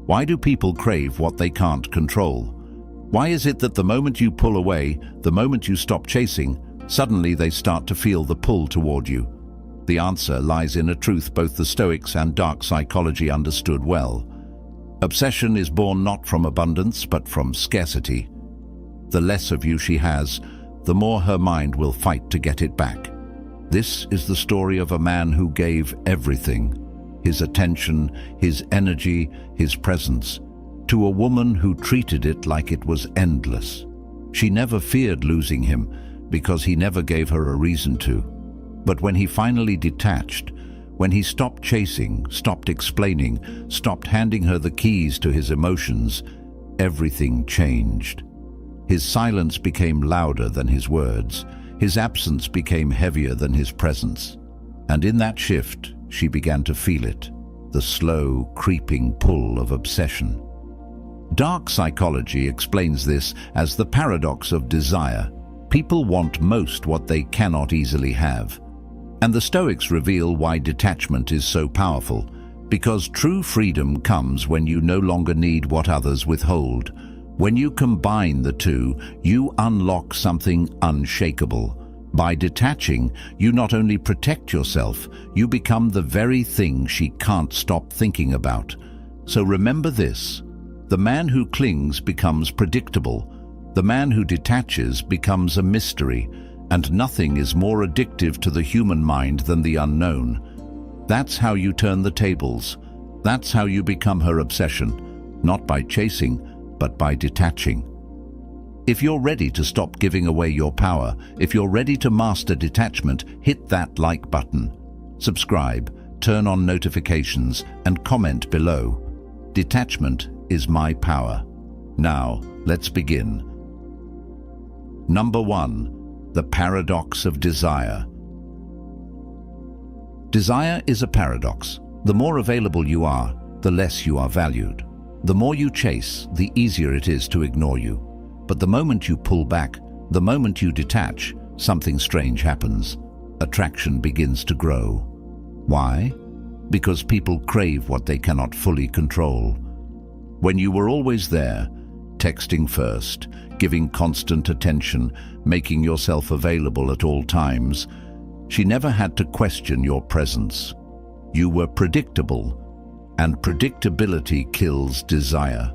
Why do people crave what they can't control? Why is it that the moment you pull away, the moment you stop chasing, suddenly they start to feel the pull toward you? The answer lies in a truth both the Stoics and dark psychology understood well. Obsession is born not from abundance, but from scarcity. The less of you she has, the more her mind will fight to get it back. This is the story of a man who gave everything, his attention, his energy, his presence, to a woman who treated it like it was endless. She never feared losing him because he never gave her a reason to. But when he finally detached, when he stopped chasing, stopped explaining, stopped handing her the keys to his emotions, everything changed. His silence became louder than his words. His absence became heavier than his presence. And in that shift, she began to feel it, the slow, creeping pull of obsession. Dark psychology explains this as the paradox of desire. People want most what they cannot easily have. And the Stoics reveal why detachment is so powerful, because true freedom comes when you no longer need what others withhold. When you combine the two, you unlock something unshakable. By detaching, you not only protect yourself, you become the very thing she can't stop thinking about. So remember this: the man who clings becomes predictable. The man who detaches becomes a mystery, and nothing is more addictive to the human mind than the unknown. That's how you turn the tables. That's how you become her obsession, not by chasing, but by detaching. If you're ready to stop giving away your power, if you're ready to master detachment, hit that like button. Subscribe, turn on notifications, and comment below. Detachment is my power. Now, let's begin. Number 1. The paradox of desire. Desire is a paradox. The more available you are, the less you are valued. The more you chase, the easier it is to ignore you. But the moment you pull back, the moment you detach, something strange happens. Attraction begins to grow. Why? Because people crave what they cannot fully control. When you were always there, texting first, giving constant attention, making yourself available at all times, she never had to question your presence. You were predictable, and predictability kills desire.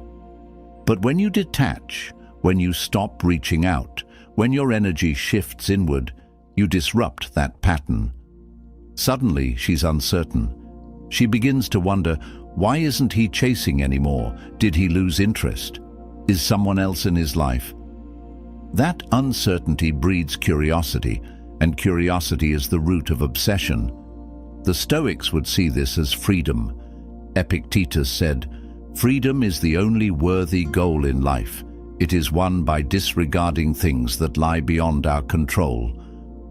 But when you detach, when you stop reaching out, when your energy shifts inward, you disrupt that pattern. Suddenly, she's uncertain. She begins to wonder, why isn't he chasing anymore? Did he lose interest? Is someone else in his life? That uncertainty breeds curiosity, and curiosity is the root of obsession. The Stoics would see this as freedom. Epictetus said, "Freedom is the only worthy goal in life. It is won by disregarding things that lie beyond our control."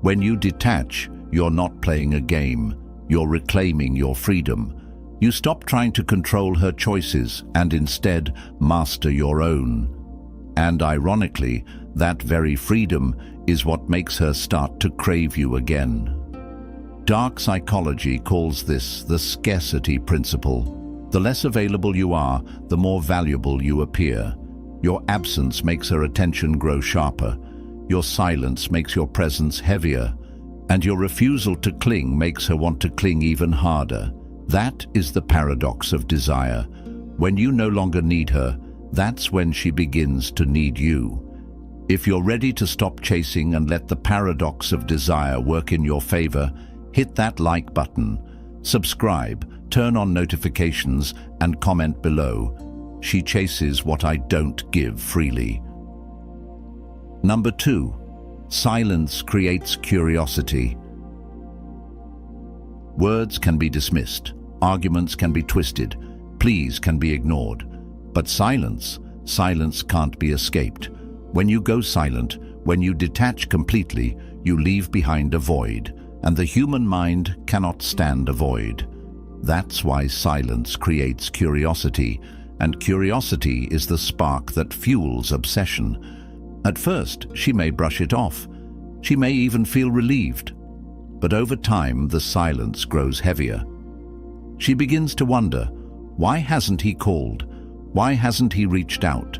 When you detach, you're not playing a game. You're reclaiming your freedom. You stop trying to control her choices and instead master your own. And ironically, that very freedom is what makes her start to crave you again. Dark psychology calls this the scarcity principle. The less available you are, the more valuable you appear. Your absence makes her attention grow sharper. Your silence makes your presence heavier. And your refusal to cling makes her want to cling even harder. That is the paradox of desire. When you no longer need her, that's when she begins to need you. If you're ready to stop chasing and let the paradox of desire work in your favor, hit that like button, subscribe, turn on notifications, and comment below. She chases what I don't give freely. Number 2. Silence creates curiosity. Words can be dismissed, arguments can be twisted, pleas can be ignored. But silence can't be escaped. When you go silent, when you detach completely, you leave behind a void, and the human mind cannot stand a void. That's why silence creates curiosity, and curiosity is the spark that fuels obsession. At first, she may brush it off. She may even feel relieved. But over time, the silence grows heavier. She begins to wonder, why hasn't he called? Why hasn't he reached out?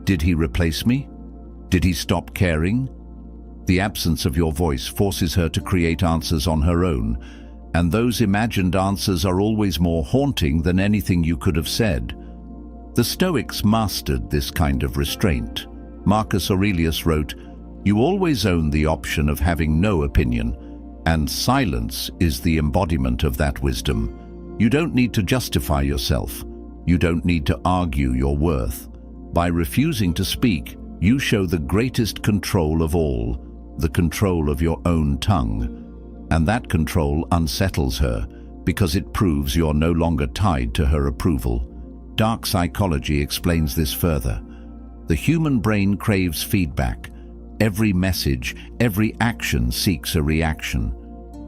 Did he replace me? Did he stop caring? The absence of your voice forces her to create answers on her own, and those imagined answers are always more haunting than anything you could have said. The Stoics mastered this kind of restraint. Marcus Aurelius wrote, "You always own the option of having no opinion, and silence is the embodiment of that wisdom. You don't need to justify yourself. You don't need to argue your worth. By refusing to speak, you show the greatest control of all, the control of your own tongue. And that control unsettles her, because it proves you're no longer tied to her approval." Dark psychology explains this further. The human brain craves feedback. Every message, every action seeks a reaction.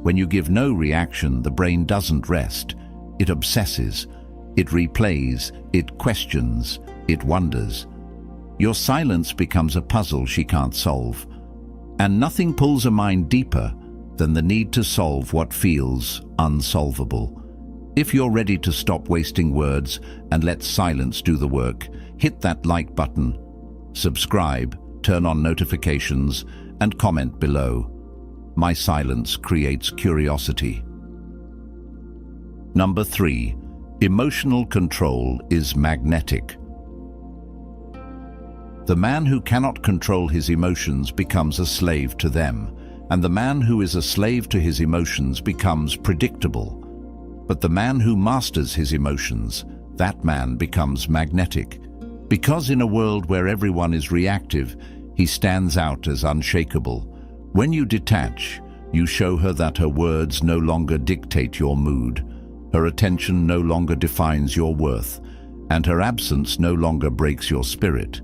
When you give no reaction, the brain doesn't rest. It obsesses, it replays, it questions, it wonders. Your silence becomes a puzzle she can't solve. And nothing pulls a mind deeper than the need to solve what feels unsolvable. If you're ready to stop wasting words and let silence do the work, hit that like button, subscribe, turn on notifications, and comment below. My silence creates curiosity. Number 3. Emotional control is magnetic. The man who cannot control his emotions becomes a slave to them, and the man who is a slave to his emotions becomes predictable. But the man who masters his emotions, that man becomes magnetic. Because in a world where everyone is reactive, he stands out as unshakable. When you detach, you show her that her words no longer dictate your mood, her attention no longer defines your worth, and her absence no longer breaks your spirit.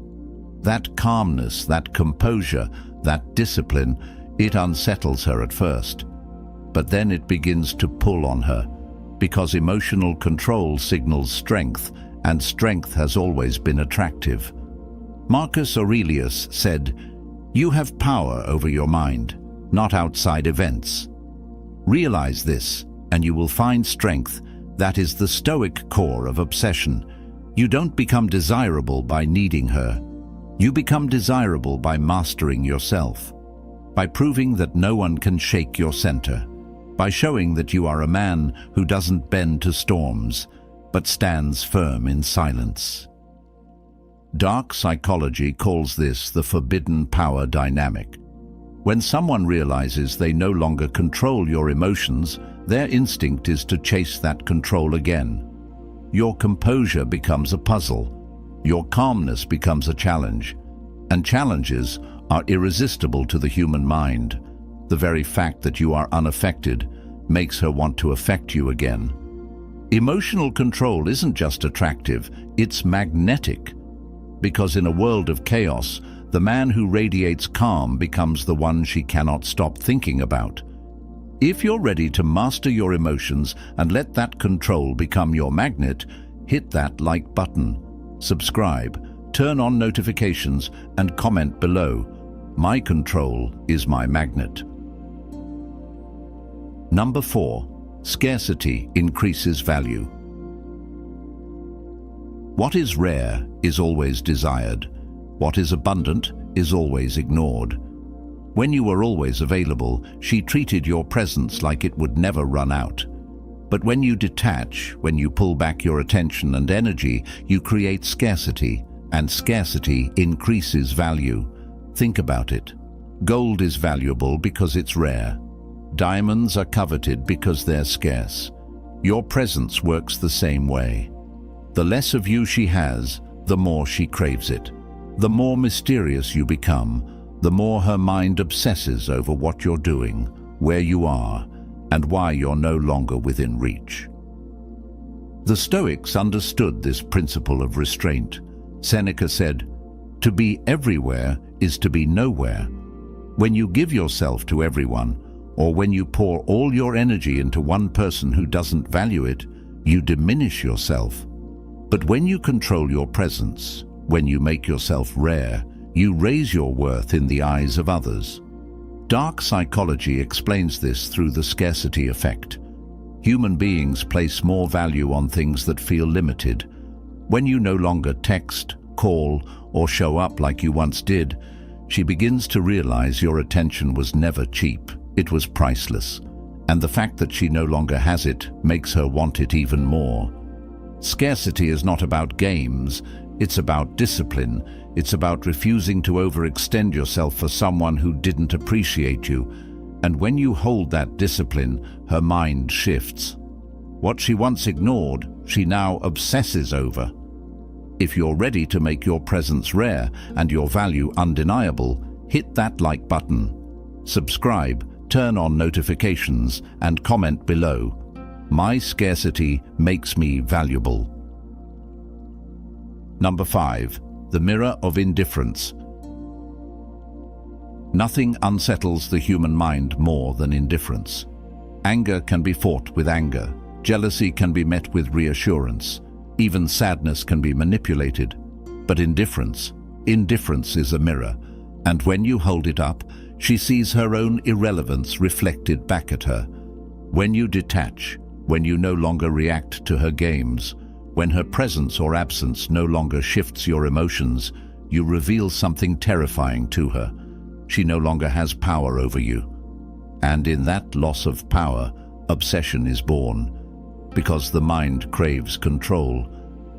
That calmness, that composure, that discipline, it unsettles her at first. But then it begins to pull on her, because emotional control signals strength, and strength has always been attractive. Marcus Aurelius said, "You have power over your mind, not outside events." Realize this, and you will find strength. That is the Stoic core of obsession. You don't become desirable by needing her. You become desirable by mastering yourself, by proving that no one can shake your center, by showing that you are a man who doesn't bend to storms, but stands firm in silence. Dark psychology calls this the forbidden power dynamic. When someone realizes they no longer control your emotions, their instinct is to chase that control again. Your composure becomes a puzzle. Your calmness becomes a challenge. And challenges are irresistible to the human mind. The very fact that you are unaffected makes her want to affect you again. Emotional control isn't just attractive, it's magnetic. Because in a world of chaos, the man who radiates calm becomes the one she cannot stop thinking about. If you're ready to master your emotions and let that control become your magnet, hit that like button, subscribe, turn on notifications, and comment below. My control is my magnet. Number 4. Scarcity increases value. What is rare is always desired. What is abundant is always ignored. When you were always available, she treated your presence like it would never run out. But when you detach, when you pull back your attention and energy, you create scarcity, and scarcity increases value. Think about it. Gold is valuable because it's rare. Diamonds are coveted because they're scarce. Your presence works the same way. The less of you she has, the more she craves it. The more mysterious you become, the more her mind obsesses over what you're doing, where you are, and why you're no longer within reach. The Stoics understood this principle of restraint. Seneca said, "To be everywhere is to be nowhere." When you give yourself to everyone, or when you pour all your energy into one person who doesn't value it, you diminish yourself. But when you control your presence, when you make yourself rare, you raise your worth in the eyes of others. Dark psychology explains this through the scarcity effect. Human beings place more value on things that feel limited. When you no longer text, call, or show up like you once did, she begins to realize your attention was never cheap. It was priceless. And the fact that she no longer has it makes her want it even more. Scarcity is not about games, it's about discipline. It's about refusing to overextend yourself for someone who didn't appreciate you. And when you hold that discipline, her mind shifts. What she once ignored, she now obsesses over. If you're ready to make your presence rare and your value undeniable, hit that like button. Subscribe, turn on notifications, and comment below. My scarcity makes me valuable. Number 5. The mirror of indifference. Nothing unsettles the human mind more than indifference. Anger can be fought with anger. Jealousy can be met with reassurance. Even sadness can be manipulated. But indifference is a mirror. And when you hold it up, she sees her own irrelevance reflected back at her. When you detach, when you no longer react to her games, when her presence or absence no longer shifts your emotions, you reveal something terrifying to her. She no longer has power over you. And in that loss of power, obsession is born. Because the mind craves control,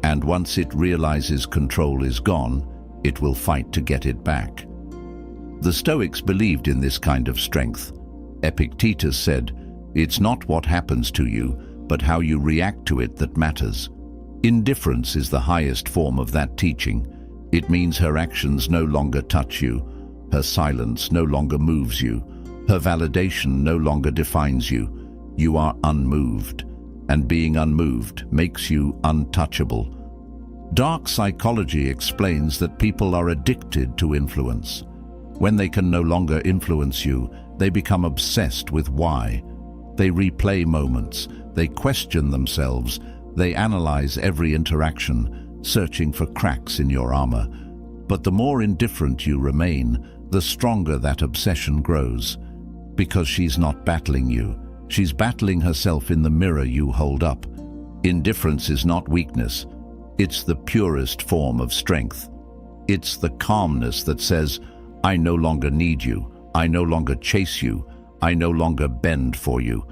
and once it realizes control is gone, it will fight to get it back. The Stoics believed in this kind of strength. Epictetus said, "It's not what happens to you, but how you react to it that matters." Indifference is the highest form of that teaching. It means her actions no longer touch you, her silence no longer moves you, her validation no longer defines you. You are unmoved, and being unmoved makes you untouchable. Dark psychology explains that people are addicted to influence. When they can no longer influence you, they become obsessed with why. They replay moments, they question themselves, they analyze every interaction, searching for cracks in your armor. But the more indifferent you remain, the stronger that obsession grows. Because she's not battling you, she's battling herself in the mirror you hold up. Indifference is not weakness, it's the purest form of strength. It's the calmness that says, I no longer need you, I no longer chase you, I no longer bend for you.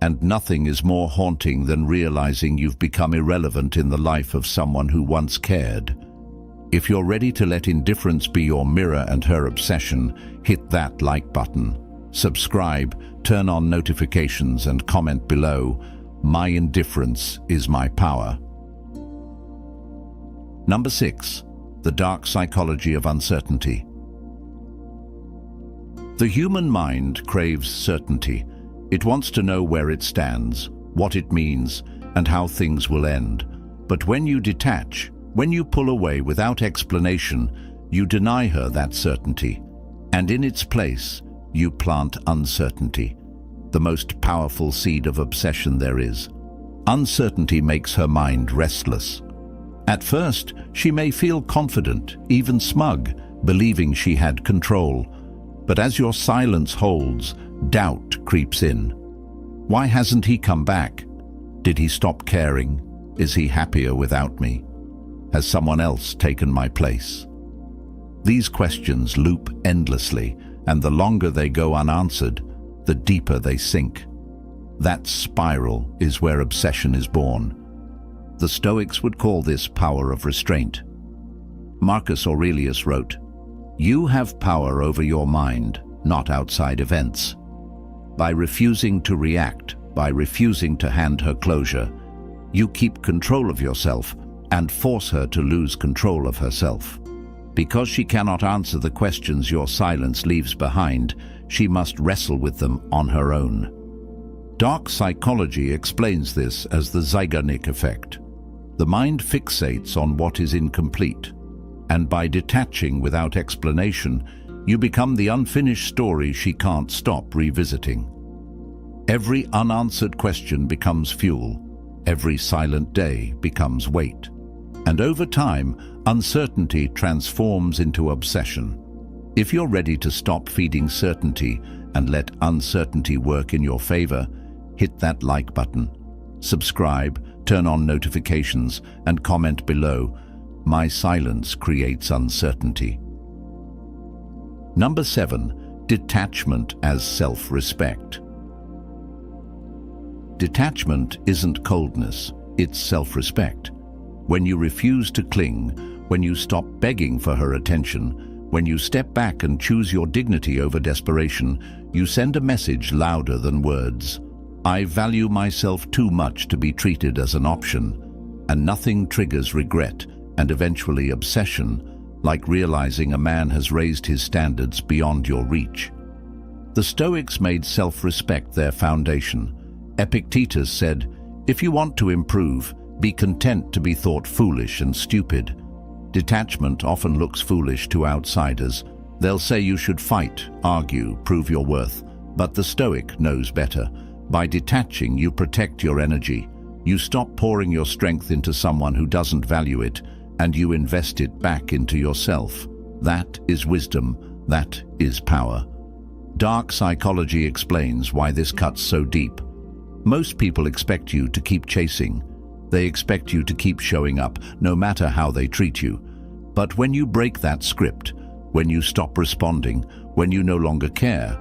And nothing is more haunting than realizing you've become irrelevant in the life of someone who once cared. If you're ready to let indifference be your mirror and her obsession, hit that like button. Subscribe, turn on notifications, and comment below. My indifference is my power. Number 6. The dark psychology of uncertainty. The human mind craves certainty. It wants to know where it stands, what it means, and how things will end. But when you detach, when you pull away without explanation, you deny her that certainty. And in its place, you plant uncertainty, the most powerful seed of obsession there is. Uncertainty makes her mind restless. At first, she may feel confident, even smug, believing she had control. But as your silence holds, doubt creeps in. Why hasn't he come back? Did he stop caring? Is he happier without me? Has someone else taken my place? These questions loop endlessly, and the longer they go unanswered, the deeper they sink. That spiral is where obsession is born. The Stoics would call this power of restraint. Marcus Aurelius wrote, "You have power over your mind, not outside events." By refusing to react, by refusing to hand her closure, you keep control of yourself and force her to lose control of herself. Because she cannot answer the questions your silence leaves behind, she must wrestle with them on her own. Dark psychology explains this as the Zeigarnik effect. The mind fixates on what is incomplete, and by detaching without explanation, you become the unfinished story she can't stop revisiting. Every unanswered question becomes fuel. Every silent day becomes weight. And over time, uncertainty transforms into obsession. If you're ready to stop feeding certainty and let uncertainty work in your favor, hit that like button. Subscribe, turn on notifications, and comment below. My silence creates uncertainty. Number 7. Detachment as self-respect. Detachment isn't coldness, it's self-respect. When you refuse to cling, when you stop begging for her attention, when you step back and choose your dignity over desperation, you send a message louder than words. I value myself too much to be treated as an option, and nothing triggers regret and eventually obsession like realizing a man has raised his standards beyond your reach. The Stoics made self-respect their foundation. Epictetus said, "If you want to improve, be content to be thought foolish and stupid." Detachment often looks foolish to outsiders. They'll say you should fight, argue, prove your worth. But the Stoic knows better. By detaching, you protect your energy. You stop pouring your strength into someone who doesn't value it, and you invest it back into yourself. That is wisdom. That is power. Dark psychology explains why this cuts so deep. Most people expect you to keep chasing. They expect you to keep showing up, no matter how they treat you. But when you break that script, when you stop responding, when you no longer care,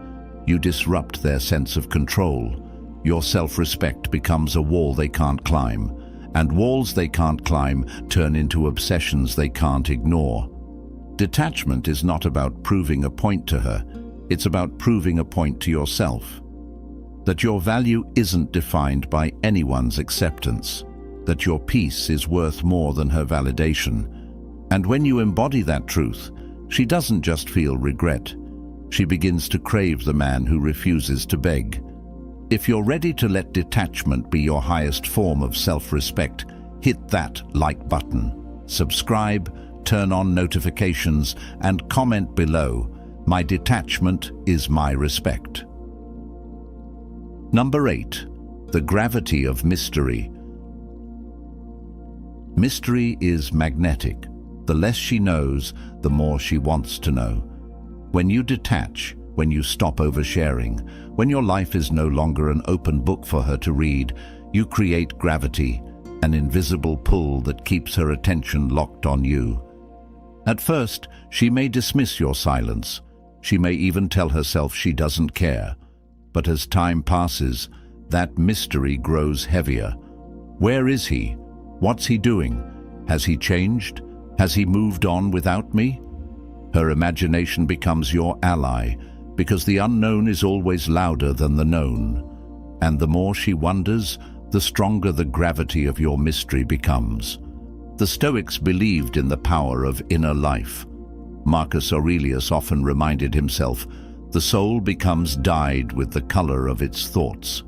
you disrupt their sense of control. Your self-respect becomes a wall they can't climb, and walls they can't climb turn into obsessions they can't ignore. Detachment is not about proving a point to her, it's about proving a point to yourself. That your value isn't defined by anyone's acceptance, that your peace is worth more than her validation. And when you embody that truth, she doesn't just feel regret, she begins to crave the man who refuses to beg. If you're ready to let detachment be your highest form of self-respect, hit that like button, subscribe, turn on notifications, and comment below. My detachment is my respect. Number 8. The gravity of mystery. Mystery is magnetic. The less she knows, the more she wants to know. When you detach, when you stop oversharing, when your life is no longer an open book for her to read, you create gravity, an invisible pull that keeps her attention locked on you. At first, she may dismiss your silence. She may even tell herself she doesn't care. But as time passes, that mystery grows heavier. Where is he? What's he doing? Has he changed? Has he moved on without me? Her imagination becomes your ally, because the unknown is always louder than the known. And the more she wonders, the stronger the gravity of your mystery becomes. The Stoics believed in the power of inner life. Marcus Aurelius often reminded himself, the soul becomes dyed with the color of its thoughts.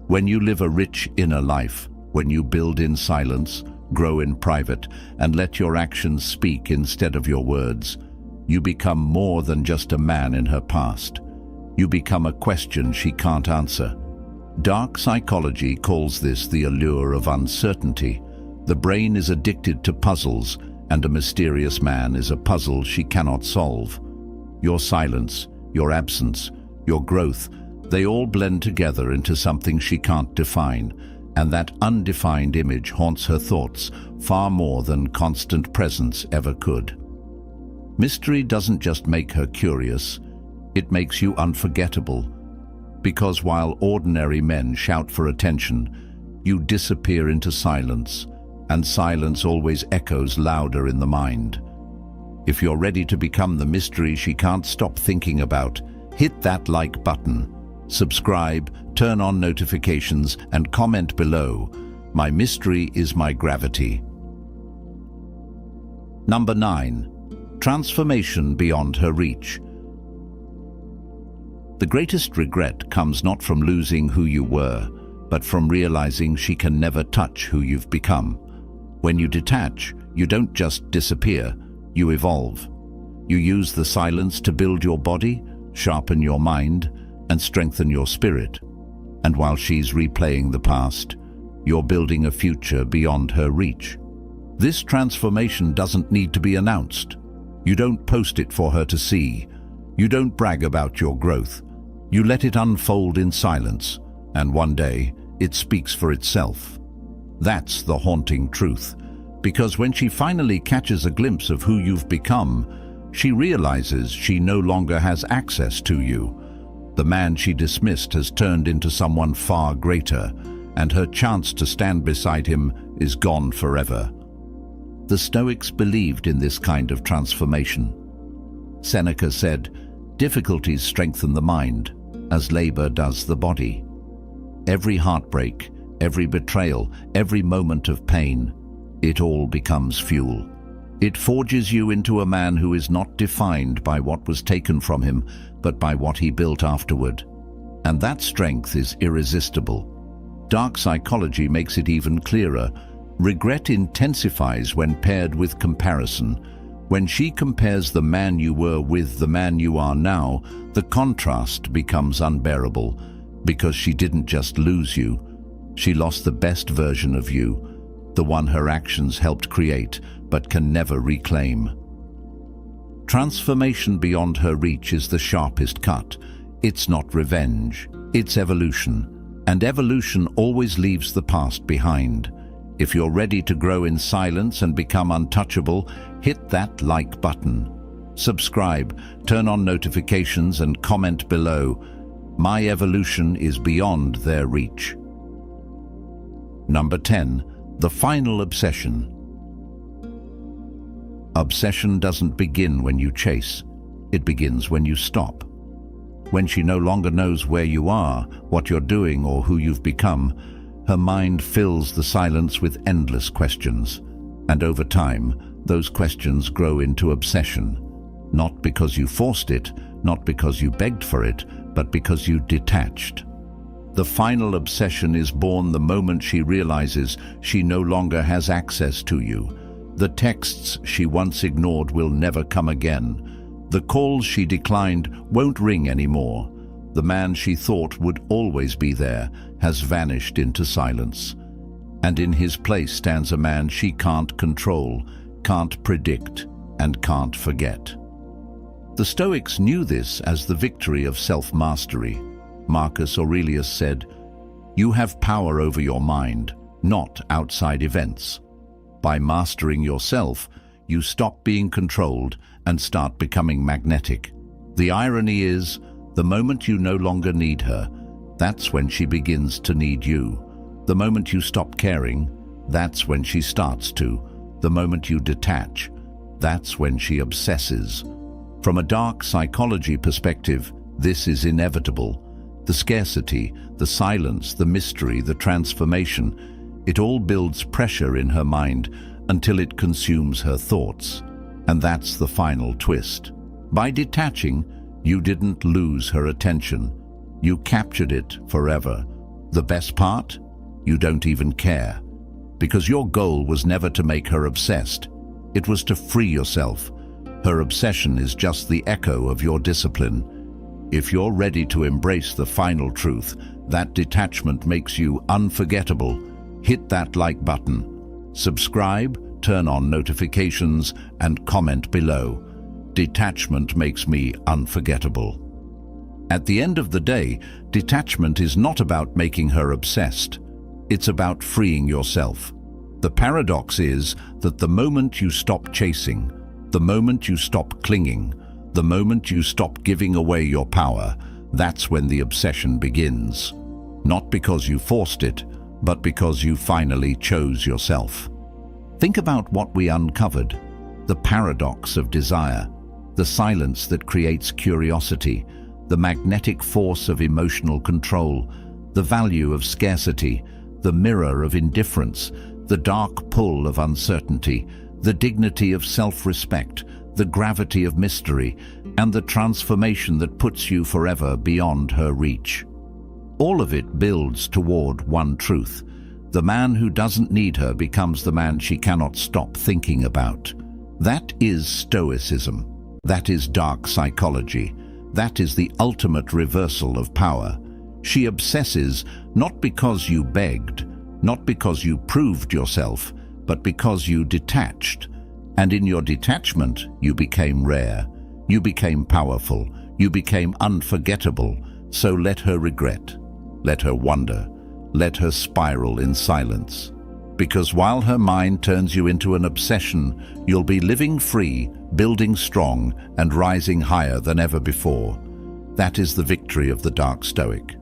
When you live a rich inner life, when you build in silence, grow in private, and let your actions speak instead of your words, you become more than just a man in her past. You become a question she can't answer. Dark psychology calls this the allure of uncertainty. The brain is addicted to puzzles, and a mysterious man is a puzzle she cannot solve. Your silence, your absence, your growth, they all blend together into something she can't define, and that undefined image haunts her thoughts far more than constant presence ever could. Mystery doesn't just make her curious, it makes you unforgettable. Because while ordinary men shout for attention, you disappear into silence, and silence always echoes louder in the mind. If you're ready to become the mystery she can't stop thinking about, hit that like button, subscribe, turn on notifications, and comment below. My mystery is my gravity. Number 9. Transformation beyond her reach. The greatest regret comes not from losing who you were, but from realizing she can never touch who you've become. When you detach, you don't just disappear, you evolve. You use the silence to build your body, sharpen your mind, and strengthen your spirit. And while she's replaying the past, you're building a future beyond her reach. This transformation doesn't need to be announced. You don't post it for her to see. You don't brag about your growth. You let it unfold in silence, and one day it speaks for itself. That's the haunting truth. Because when she finally catches a glimpse of who you've become, she realizes she no longer has access to you. The man she dismissed has turned into someone far greater, and her chance to stand beside him is gone forever. The Stoics believed in this kind of transformation. Seneca said, "Difficulties strengthen the mind, as labor does the body." Every heartbreak, every betrayal, every moment of pain, it all becomes fuel. It forges you into a man who is not defined by what was taken from him, but by what he built afterward. And that strength is irresistible. Dark psychology makes it even clearer. Regret intensifies when paired with comparison. When she compares the man you were with the man you are now, the contrast becomes unbearable, because she didn't just lose you. She lost the best version of you, the one her actions helped create but can never reclaim. Transformation beyond her reach is the sharpest cut. It's not revenge, it's evolution. And evolution always leaves the past behind. If you're ready to grow in silence and become untouchable, hit that like button. Subscribe, turn on notifications, and comment below. My evolution is beyond their reach. Number 10. The final obsession. Obsession doesn't begin when you chase. It begins when you stop. When she no longer knows where you are, what you're doing, or who you've become, her mind fills the silence with endless questions. And over time, those questions grow into obsession. Not because you forced it, not because you begged for it, but because you detached. The final obsession is born the moment she realizes she no longer has access to you. The texts she once ignored will never come again. The calls she declined won't ring anymore. The man she thought would always be there has vanished into silence. And in his place stands a man she can't control, can't predict, and can't forget. The Stoics knew this as the victory of self-mastery. Marcus Aurelius said, "You have power over your mind, not outside events. By mastering yourself, you stop being controlled and start becoming magnetic." The irony is, the moment you no longer need her, that's when she begins to need you. The moment you stop caring, that's when she starts to. The moment you detach, that's when she obsesses. From a dark psychology perspective, this is inevitable. The scarcity, the silence, the mystery, the transformation, it all builds pressure in her mind until it consumes her thoughts. And that's the final twist. By detaching, you didn't lose her attention. You captured it forever. The best part? You don't even care. Because your goal was never to make her obsessed. It was to free yourself. Her obsession is just the echo of your discipline. If you're ready to embrace the final truth, that detachment makes you unforgettable, hit that like button. Subscribe, turn on notifications, and comment below. Detachment makes me unforgettable. At the end of the day, detachment is not about making her obsessed. It's about freeing yourself. The paradox is that the moment you stop chasing, the moment you stop clinging, the moment you stop giving away your power, that's when the obsession begins. Not because you forced it, but because you finally chose yourself. Think about what we uncovered: the paradox of desire, the silence that creates curiosity, the magnetic force of emotional control, the value of scarcity, the mirror of indifference, the dark pull of uncertainty, the dignity of self-respect, the gravity of mystery, and the transformation that puts you forever beyond her reach. All of it builds toward one truth. The man who doesn't need her becomes the man she cannot stop thinking about. That is Stoicism. That is dark psychology. That is the ultimate reversal of power. She obsesses not because you begged, not because you proved yourself, but because you detached. And in your detachment, you became rare. You became powerful. You became unforgettable. So let her regret. Let her wonder. Let her spiral in silence. because while her mind turns you into an obsession, you'll be living free, building strong, and rising higher than ever before. That is the victory of the dark Stoic.